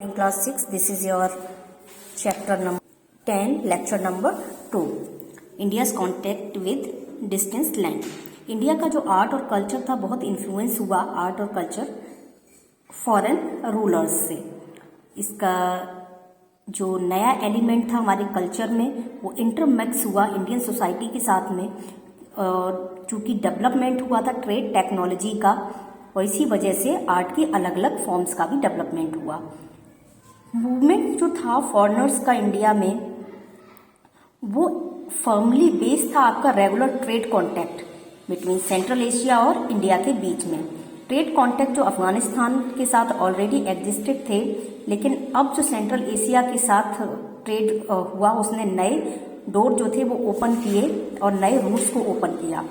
In class 6, this is your chapter number 10, lecture number 2, India's contact with distant land. India का जो art और culture था बहुत influence हुआ आर्ट और कल्चर फॉरेन रूलर्स से। इसका जो नया एलिमेंट था हमारे कल्चर में वो इंटरमिक्स हुआ इंडियन सोसाइटी के साथ में, और चूँकि डेवलपमेंट हुआ था ट्रेड टेक्नोलॉजी का, और इसी वजह से आर्ट की अलग अलग फॉर्म्स का भी डेवलपमेंट हुआ। मूवमेंट जो था फॉरेनर्स का इंडिया में वो फर्मली बेस्ड था आपका regular trade contact between central Asia और इंडिया के बीच में। ट्रेड कॉन्टैक्ट जो अफगानिस्तान के साथ ऑलरेडी एग्जिस्टेड थे, लेकिन अब जो सेंट्रल एशिया के साथ ट्रेड हुआ उसने नए डोर जो थे वो ओपन किए और नए रूट्स को ओपन किया।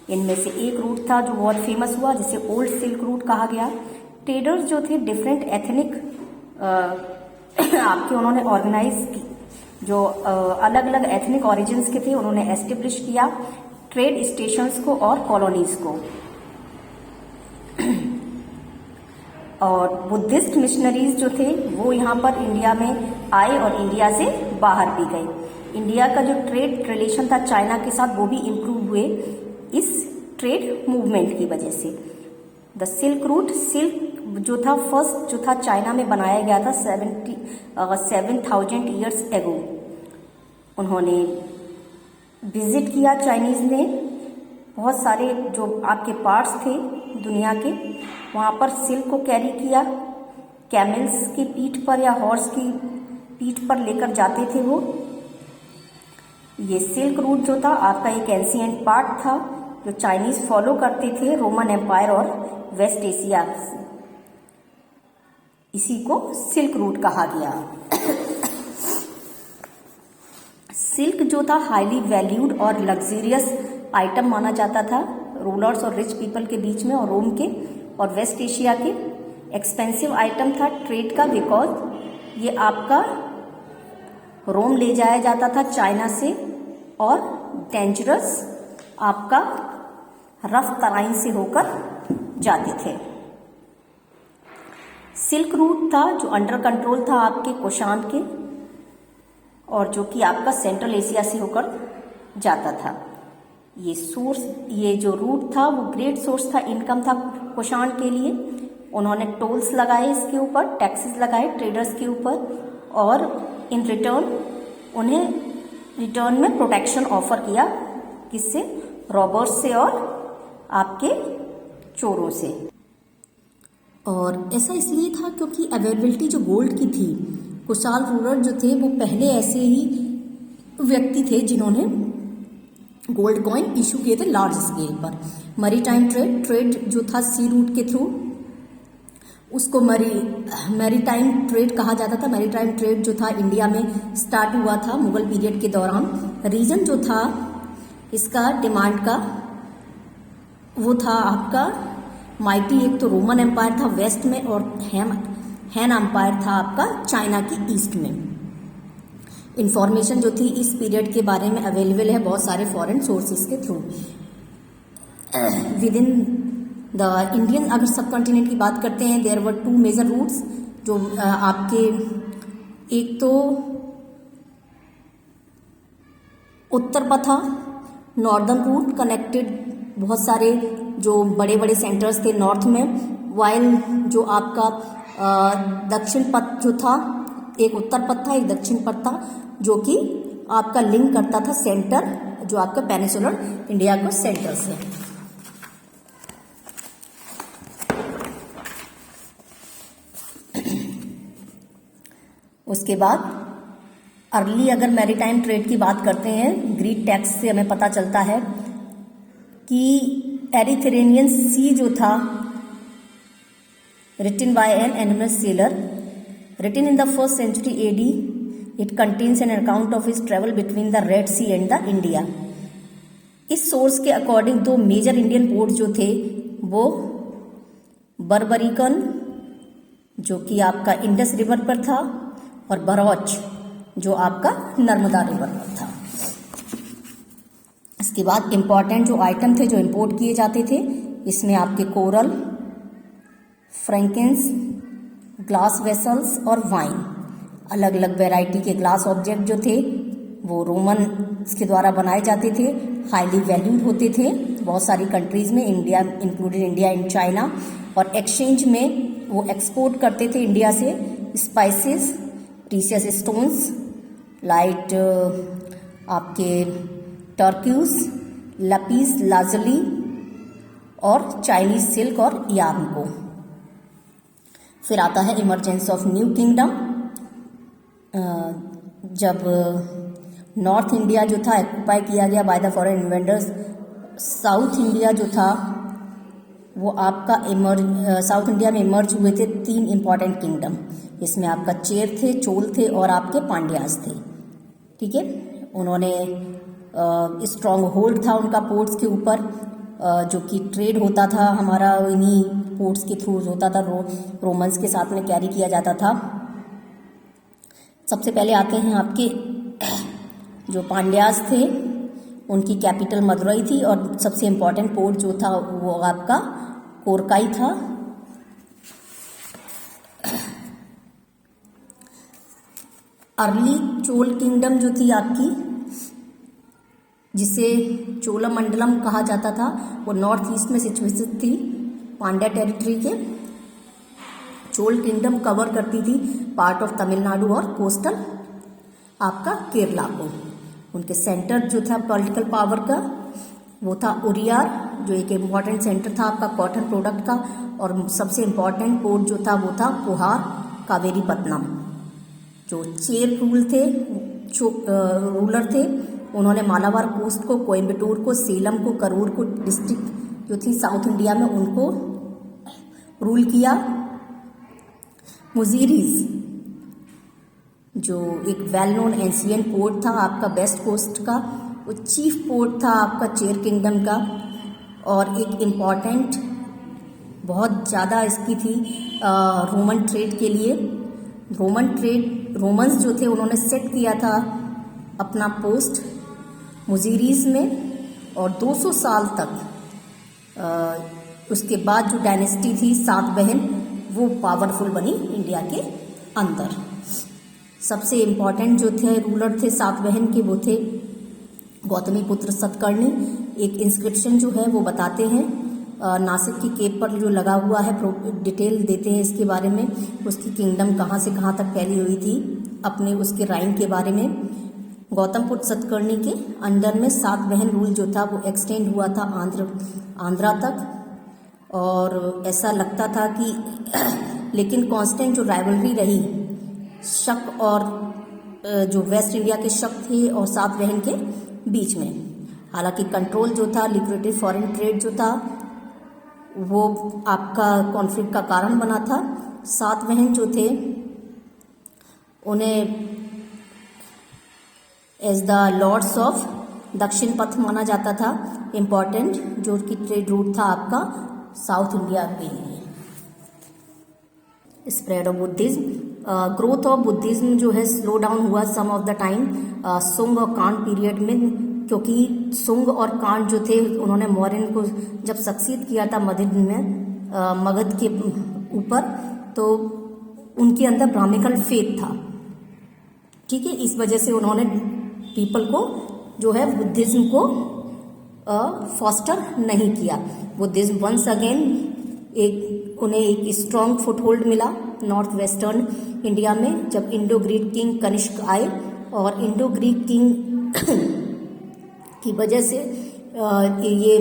इनमें से एक रूट था जो बहुत फेमस हुआ जिसे ओल्ड सिल्क रूट कहा गया। ट्रेडर्स जो थे डिफरेंट एथनिक आपके उन्होंने ऑर्गेनाइज की, जो अलग अलग एथनिक ओरिजिन्स के थे उन्होंने एस्टेब्लिश किया ट्रेड स्टेशंस को और कॉलोनीज को। और बुद्धिस्ट मिशनरीज जो थे वो यहाँ पर इंडिया में आए और इंडिया से बाहर भी गए। इंडिया का जो ट्रेड रिलेशन था चाइना के साथ वो भी इम्प्रूव हुए इस ट्रेड मूवमेंट की वजह से। द सिल्क रूट, सिल्क जो था फर्स्ट जो था चाइना में बनाया गया था 7,000 ईयर्स एगो। उन्होंने विजिट किया चाइनीज ने, बहुत सारे जो आपके पार्ट्स थे दुनिया के वहाँ पर सिल्क को कैरी किया, कैमल्स की पीठ पर या हॉर्स की पीठ पर लेकर जाते थे वो। ये सिल्क रूट जो था आपका एक एंशिएंट पार्ट था जो चाइनीज फॉलो करते थे रोमन एम्पायर और वेस्ट एशिया से। इसी को सिल्क रूट कहा गया। सिल्क जो था हाईली वैल्यूड और लग्जरियस आइटम माना जाता था रूलर्स और रिच पीपल के बीच में, और रोम के और वेस्ट एशिया के एक्सपेंसिव आइटम था ट्रेड का, बिकॉज ये आपका रोम ले जाया जाता था चाइना से और डेंजरस आपका रफ तराइन से होकर जाते थे। सिल्क रूट था जो अंडर कंट्रोल था आपके कुषाण के, और जो कि आपका सेंट्रल एशिया से होकर जाता था। ये जो रूट था वो ग्रेट सोर्स था, इनकम था कुषाण के लिए। उन्होंने टोल्स लगाए, इसके ऊपर टैक्सेस लगाए ट्रेडर्स के ऊपर, और इन रिटर्न उन्हें रिटर्न में प्रोटेक्शन ऑफर किया, किससे? रॉबर्स से और आपके चोरों से। और ऐसा इसलिए था क्योंकि अवेलेबिलिटी जो गोल्ड की थी, कुशाल रूलर जो थे वो पहले ऐसे ही व्यक्ति थे जिन्होंने गोल्ड कॉइन इशू किए थे लार्ज स्केल पर। मैरीटाइम ट्रेड जो था सी रूट के थ्रू, उसको मैरीटाइम ट्रेड कहा जाता था। मैरीटाइम ट्रेड जो था इंडिया में स्टार्ट हुआ था मुगल पीरियड के दौरान। रीजन जो था इसका डिमांड का वो था आपका माइटी, एक तो रोमन एम्पायर था वेस्ट में और हैन एम्पायर था आपका चाइना के ईस्ट में। इंफॉर्मेशन जो थी इस पीरियड के बारे में अवेलेबल है बहुत सारे फॉरेन सोर्सेज के through. With in the Indian अगर सब कॉन्टिनेंट की बात करते हैं, देयर वर 2 मेजर रूट्स जो आपके, एक तो उत्तर पथा नॉर्दर्न रूट कनेक्टेड बहुत सारे जो बड़े बड़े सेंटर्स थे नॉर्थ में, वाइल जो आपका दक्षिण पथ जो था, एक उत्तर पथ था एक दक्षिण पथ था, जो कि आपका लिंक करता था सेंटर जो आपका पेनिसुलर इंडिया को सेंटर से। उसके बाद अर्ली अगर मैरीटाइम ट्रेड की बात करते हैं, ग्रीक टेक्स्ट से हमें पता चलता है कि एरिथ्रेनियन सी जो था written by an anonymous sailor, written in the 1st century AD, it contains an account of his travel between the Red Sea and the India. इस सोर्स के अकॉर्डिंग 2 मेजर इंडियन पोर्ट जो थे वो बर्बरिकन जो कि आपका इंडस रिवर पर था, और बरौच जो आपका नर्मदा रिवर पर था। इसके बाद इम्पॉर्टेंट जो आइटम थे जो इंपोर्ट किए जाते थे, इसमें आपके कोरल, फ्रैंकिंस, ग्लास वेसल्स और वाइन। अलग अलग वैरायटी के ग्लास ऑब्जेक्ट जो थे वो रोमन्स के द्वारा बनाए जाते थे, हाईली वैल्यूड होते थे बहुत सारी कंट्रीज़ में, India included, India and China. और एक्सचेंज में वो एक्सपोर्ट करते थे इंडिया से स्पाइसेस, प्रीशियस स्टोन्स लाइक आपके टर्क्यूज, लपीस लाजुली और चाइनीज सिल्क और यार्न को। फिर आता है इमरजेंस ऑफ न्यू किंगडम। जब नॉर्थ इंडिया जो था ऑक्युपाई किया गया by the foreign invaders, south India जो था वो आपका साउथ इंडिया में इमर्ज हुए थे 3 इंपॉर्टेंट किंगडम। इसमें आपका चेर थे, चोल थे और आपके पांड्यास थे। ठीक है, उन्होंने स्ट्रॉन्ग होल्ड था उनका पोर्ट्स के ऊपर, जो कि ट्रेड होता था हमारा इन्हीं पोर्ट्स के थ्रू होता था, रोमन्स के साथ में कैरी किया जाता था। सबसे पहले आते हैं आपके जो पांड्यास थे, उनकी कैपिटल मदुरई थी और सबसे इम्पोर्टेंट पोर्ट जो था वो आपका कोरकाई था। अर्ली चोल किंगडम जो थी आपकी, जिसे चोलामंडलम कहा जाता था, वो नॉर्थ ईस्ट में सिचुएटेड थी पांड्या टेरिटरी के। चोल किंगडम कवर करती थी पार्ट ऑफ तमिलनाडु और कोस्टल आपका केरला को। उनके सेंटर जो था पॉलिटिकल पावर का वो था उरियार, जो एक इम्पॉर्टेंट सेंटर था आपका कॉटन प्रोडक्ट का। और सबसे इम्पॉर्टेंट पोर्ट जो था वो था पुहार कावेरीपत्तनम। जो चेर रूलर थे, उन्होंने मालाबार कोस्ट को, कोयम्बटूर को, सेलम को, करूर को डिस्ट्रिक्ट जो थी साउथ इंडिया में उनको रूल किया। मुजीरीज जो एक वेल नोन एंशियंट पोर्ट था आपका वेस्ट कोस्ट का, वो चीफ पोर्ट था आपका चेर किंगडम का। और एक इम्पॉर्टेंट बहुत ज़्यादा इसकी थी रोमन ट्रेड के लिए। रोमन्स जो थे उन्होंने सेट किया था अपना पोस्ट मुजीरीज में, और 200 साल तक उसके बाद जो डायनेस्टी थी 7 बहन, वो पावरफुल बनी इंडिया के अंदर। सबसे इम्पॉर्टेंट जो थे रूलर थे 7 बहन के, वो थे गौतमी पुत्र सतकर्णी। एक इंस्क्रिप्शन जो है वो बताते हैं, नासिक की केप पर जो लगा हुआ है, डिटेल देते हैं इसके बारे में, उसकी किंगडम कहाँ से कहाँ तक फैली हुई थी, अपने उसके राइन के बारे में। गौतम पुत्र सतकर्णी के अंडर में 7 बहन रूल जो था वो एक्सटेंड हुआ था आंध्रा तक। और ऐसा लगता था कि लेकिन कांस्टेंट जो राइवलरी रही शक और जो वेस्ट इंडिया के शक थे और 7 बहन के बीच में, हालांकि कंट्रोल जो था, लिक्विडेटेड फॉरेन ट्रेड जो था, वो आपका कॉन्फ्लिक्ट का कारण बना था। 7 बहन जो थे उन्हें एज द लॉर्ड्स ऑफ दक्षिण पथ माना जाता था, इम्पॉर्टेंट जो कि ट्रेड रूट था आपका साउथ इंडिया के लिए। Spread of Buddhism, growth of Buddhism जो है स्लो डाउन हुआ सम ऑफ द टाइम सुंग और कांड पीरियड में, क्योंकि सुंग और कांड जो थे उन्होंने मौर्यन को जब सक्सीड किया था मगध के ऊपर, तो उनके अंदर ब्राह्मिकल फेथ था। ठीक है, इस वजह से उन्होंने पीपल को जो है बुद्धिज्म को फॉस्टर नहीं किया। बुद्धिज्म वंस अगेन उन्हें एक स्ट्रॉन्ग फुटहोल्ड मिला नॉर्थ वेस्टर्न इंडिया में, जब इंडो ग्रीक किंग कनिष्क आए। और इंडो ग्रीक किंग की वजह से ये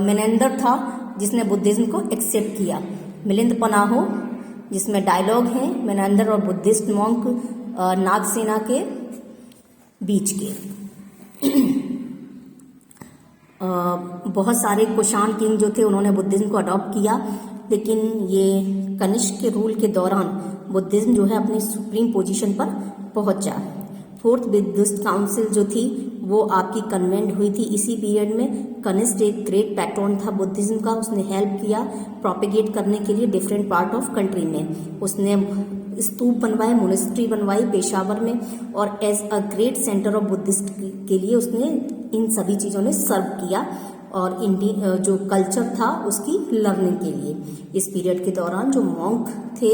मेनेंदर था जिसने बुद्धिज्म को एक्सेप्ट किया। मिलिंद पनाहो जिसमें डायलॉग है मेनेंदर और बुद्धिस्ट मॉन्क नागसेना के बीच के। बहुत सारे कुषाण किंग जो थे उन्होंने बुद्धिज्म को अडॉप्ट किया, लेकिन ये कनिष्क के रूल के दौरान बुद्धिज्म जो है अपनी सुप्रीम पोजीशन पर पहुंचा। 4th बुद्धिस्ट काउंसिल जो थी वो आपकी कन्वेंट हुई थी इसी पीरियड में। कनिष्क एक ग्रेट पैट्रन था बुद्धिज्म का, उसने हेल्प किया प्रोपेगेट करने के लिए डिफरेंट पार्ट ऑफ कंट्री में। उसने स्तूप बनवाए, मोनेस्ट्री बनवाई पेशावर में, और as a great centre of Buddhist के लिए उसने इन सभी चीज़ों ने सर्व किया। और जो कल्चर था उसकी लर्निंग के लिए। इस पीरियड के दौरान जो मॉन्क थे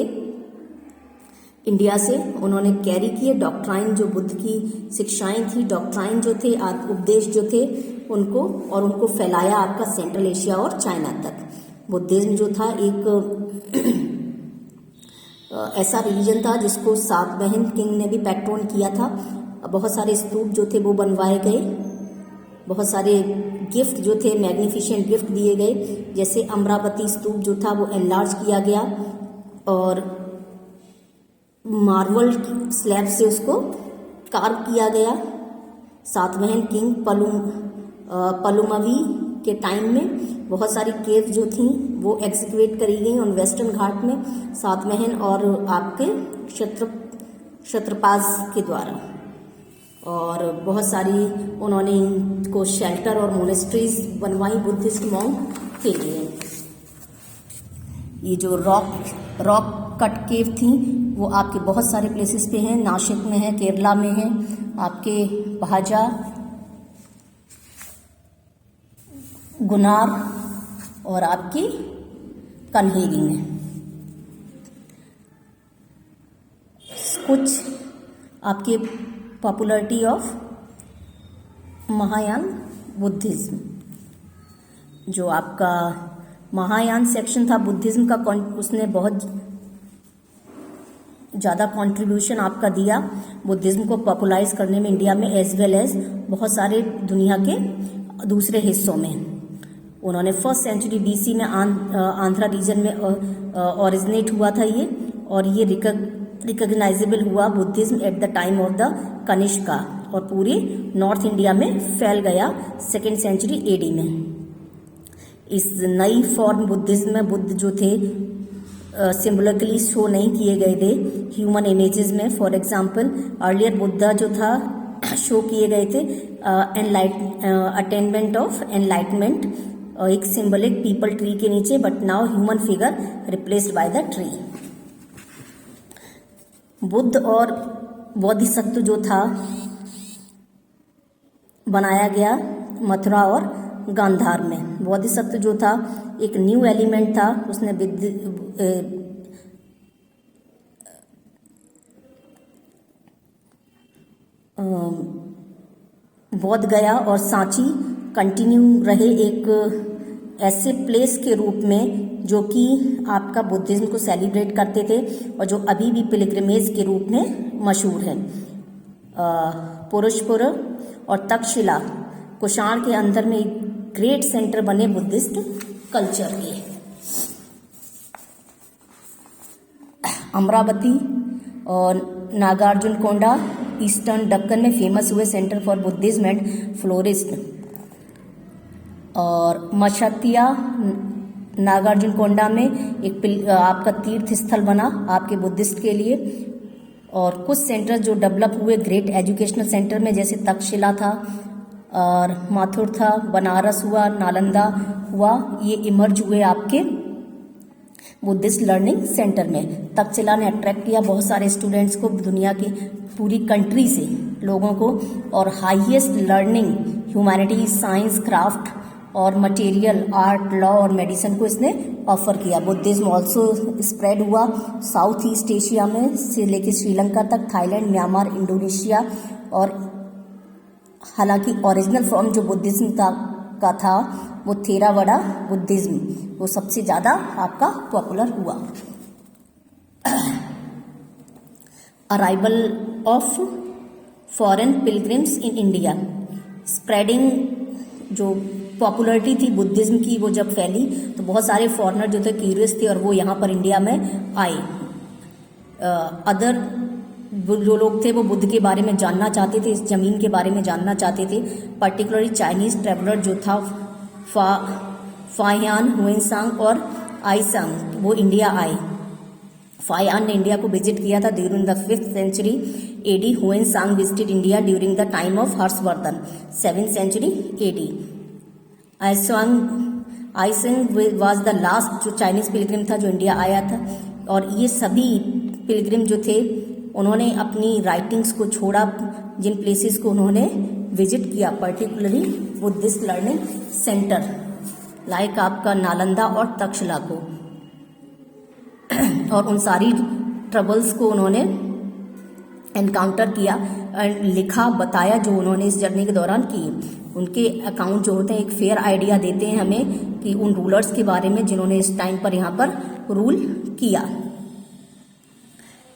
इंडिया से, उन्होंने कैरी किए डॉक्ट्राइन, जो बुद्ध की शिक्षाएं थी, डॉक्ट्राइन जो थे, उपदेश जो थे उनको, और उनको फैलाया आपका सेंट्रल एशिया और चाइना तक। बुद्धिज्म जो था एक ऐसा रिलीजन था जिसको सातवाहन किंग ने भी पैट्रोन किया था। बहुत सारे स्तूप जो थे वो बनवाए गए, बहुत सारे गिफ्ट जो थे, मैग्निफिशेंट गिफ्ट दिए गए, जैसे अमरावती स्तूप जो था वो एनलार्ज किया गया और मार्बल स्लैब से उसको कार्व किया गया। सातवाहन किंग पलुमवी के टाइम में बहुत सारी केव जो थी वो एग्जीक्यूट करी गई ऑन वेस्टर्न घाट में, सातवाहन और आपके क्षत्रपास के द्वारा। और बहुत सारी उन्होंने इनको शेल्टर और मोनेस्ट्रीज बनवाई बुद्धिस्ट मॉन्क के लिए। ये जो रॉक कट केव थी वो आपके बहुत सारे प्लेसेस पे हैं, नासिक में है, केरला में है, आपके भाजा, गुनार और आपकी कन्हेरी में। कुछ आपके पॉपुलरिटी ऑफ महायान बुद्धिज्म, जो आपका महायान सेक्शन था बुद्धिज्म का, उसने बहुत ज़्यादा कंट्रीब्यूशन आपका दिया बुद्धिज्म को पॉपुलराइज करने में इंडिया में, एज वेल एज बहुत सारे दुनिया के दूसरे हिस्सों में। उन्होंने 1st सेंचुरी BC में आंध्रा रीजन में ओरिजिनेट हुआ था ये, और ये रिकग्नाइजेबल हुआ Buddhism at the time of the Kanishka, और पूरे नॉर्थ इंडिया में फैल गया 2nd सेंचुरी AD में। इस नई फॉर्म बुद्धिज्म में बुद्ध जो थे सिम्बॉलिकली शो नहीं किए गए थे ह्यूमन इमेजेस में। फॉर एग्जांपल अर्लियर बुद्धा जो था शो किए गए थे अटेनमेंट ऑफ एनलाइटमेंट, एक सिंबलिक पीपल ट्री के नीचे, but now human figure replaced by the tree. Buddha और बोधिसत्व जो था बनाया गया मथुरा और गांधार में। बोधिसत्व जो था एक न्यू एलिमेंट था, उसने बोध गया और सांची कंटिन्यू रहे एक ऐसे प्लेस के रूप में जो कि आपका बुद्धिज्म को सेलिब्रेट करते थे और जो अभी भी पिलग्रिमेज के रूप में मशहूर है। पुरुषपुर और तक्षशिला कुषाण के अंदर में एक ग्रेट सेंटर बने बुद्धिस्ट कल्चर के। अमरावती और नागार्जुनकोंडा ईस्टर्न दक्कन में फेमस हुए centre for Buddhism and florist. और मशतिया नागार्जुनकोंडा में एक आपका तीर्थ स्थल बना आपके बुद्धिस्ट के लिए। और कुछ सेंटर जो डेवलप हुए ग्रेट एजुकेशनल सेंटर में, जैसे तक्षशिला था और माथुर था, बनारस हुआ, नालंदा हुआ, ये इमर्ज हुए आपके बुद्धिस्ट लर्निंग सेंटर में। तक्षशिला ने अट्रैक्ट किया बहुत सारे स्टूडेंट्स को, दुनिया की पूरी कंट्री से लोगों को, और highest learning humanities, science, craft और मटेरियल, आर्ट, लॉ और मेडिसिन को इसने ऑफर किया। बुद्धिज्म ऑल्सो स्प्रेड हुआ साउथ ईस्ट एशिया में से लेकर श्रीलंका तक, थाईलैंड, म्यांमार, इंडोनेशिया। और हालांकि ओरिजिनल फॉर्म जो बुद्धिज्म का था वो थेरावाड़ा बुद्धिज्म, वो सबसे ज़्यादा आपका पॉपुलर हुआ। Arrival of foreign pilgrims in India, spreading जो पॉपुलरिटी थी बुद्धिज्म की वो जब फैली तो बहुत सारे फॉरेनर जो थे क्यूरियस थे और वो यहाँ पर इंडिया में आए। अदर जो लोग थे वो बुद्ध के बारे में जानना चाहते थे, इस जमीन के बारे में जानना चाहते थे। पर्टिकुलरली चाइनीज ट्रेवलर जो था फाहियान, हुएनसांग और आईसांग, वो इंडिया आए। फाहियान ने इंडिया को विजिट किया था during the 5th century AD। Hiuen Tsang visited India during the time of Harshavardhana 7th century AD। I Tsing was the last जो चाइनीज पिलग्रिम था जो इंडिया आया था। और ये सभी पिलग्रिम जो थे उन्होंने अपनी राइटिंग्स को छोड़ा, जिन प्लेसेस को उन्होंने विजिट किया, particularly Buddhist learning centre like आपका नालंदा और तक्षशिला को, और उन सारी ट्रबल्स को उन्होंने एनकाउंटर किया एंड लिखा, बताया जो उन्होंने इस जर्नी के दौरान किए। उनके अकाउंट जो होते हैं एक फेयर आइडिया देते हैं हमें कि उन रूलर्स के बारे में जिन्होंने इस टाइम पर यहाँ पर रूल किया।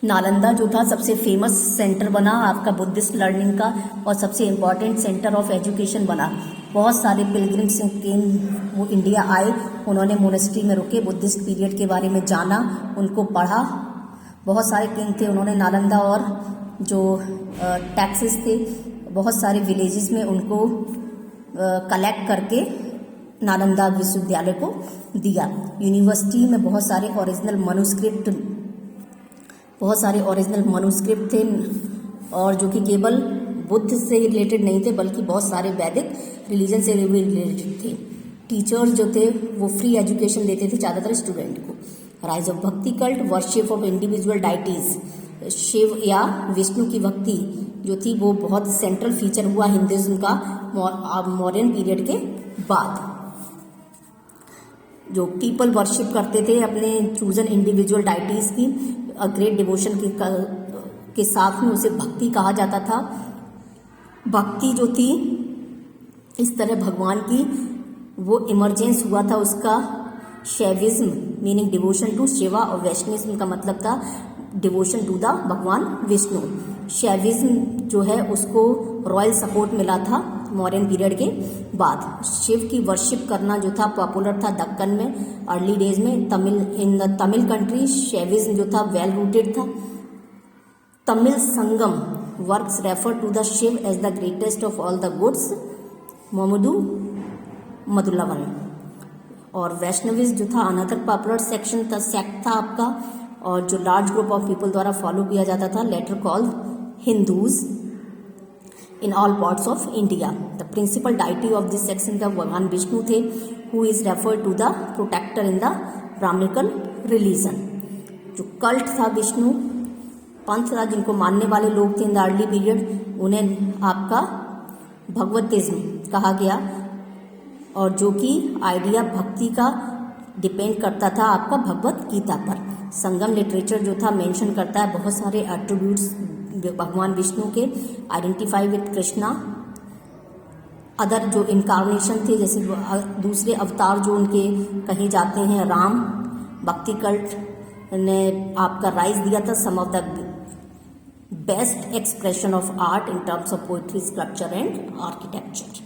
नालंदा जो था सबसे फेमस सेंटर बना आपका बुद्धिस्ट लर्निंग का और सबसे इम्पॉर्टेंट सेंटर ऑफ एजुकेशन बना। बहुत सारे पिलग्रिम्स वो इंडिया आए, उन्होंने मोनेस्ट्री में रुके, बुद्धिस्ट पीरियड के बारे में जाना, उनको पढ़ा। बहुत सारे किंग थे, उन्होंने नालंदा और जो टैक्सेस थे बहुत सारे विलेजेस में उनको कलेक्ट करके नालंदा विश्वविद्यालय को दिया। यूनिवर्सिटी में बहुत सारे ओरिजिनल मनुस्क्रिप्ट थे और जो कि केवल बुद्ध से रिलेटेड नहीं थे बल्कि बहुत सारे वैदिक रिलीजन से रिलेटेड थे। टीचर्स जो थे वो फ्री एजुकेशन देते थे ज़्यादातर स्टूडेंट को। Rise of bhakti cult, worship of individual deities, Shiva या विष्णु की भक्ति जो थी वो बहुत सेंट्रल फीचर हुआ हिंदुइज्म का मौर्यन पीरियड के बाद। जो पीपल वर्शिप करते थे अपने चूजन इंडिविजुअल डाइटीज की ग्रेट डिवोशन के साथ में उसे भक्ति कहा जाता था। भक्ति जो थी इस तरह भगवान की वो इमरजेंस हुआ था उसका। Shaivism meaning devotion to Shiva और वैष्णविज्म का मतलब था डिवोशन टू द भगवान विष्णु। शैविज्म जो है उसको रॉयल सपोर्ट मिला था मौर्यन पीरियड के बाद। शिव की वर्शिप करना जो था पॉपुलर था दक्कन में अर्ली डेज में। In the Tamil country Shaivism जो था वेल रूटेड था। Tamil Sangam works refer to the Shiva as the greatest of all the gods मोमुदु मधुलवन। और वैष्णविज्म जो था अनदर पॉपुलर सेक्शन था, सेक्ट था आपका, और जो लार्ज ग्रुप ऑफ पीपल द्वारा फॉलो किया जाता था, later called Hindus in all parts of India. The principal deity of this section का भगवान विष्णु थे, who is referred to the protector in the Brahmanical religion. जो कल्ट था विष्णु पंथ था, जिनको मानने वाले लोग थे इन द अर्ली पीरियड, उन्हें आपका भगवतिज्म कहा गया, और जो कि आइडिया भक्ति का डिपेंड करता था आपका भगवत गीता पर। संगम लिटरेचर जो था मेंशन करता है बहुत सारे एट्रीब्यूट्स भगवान विष्णु के, आइडेंटिफाई विद कृष्णा। अदर जो इनकारनेशन थे जैसे दूसरे अवतार जो उनके कहे जाते हैं, राम। भक्ति कल्ट ने आपका राइज दिया था some of the best expression of art in terms of poetry, sculpture and architecture.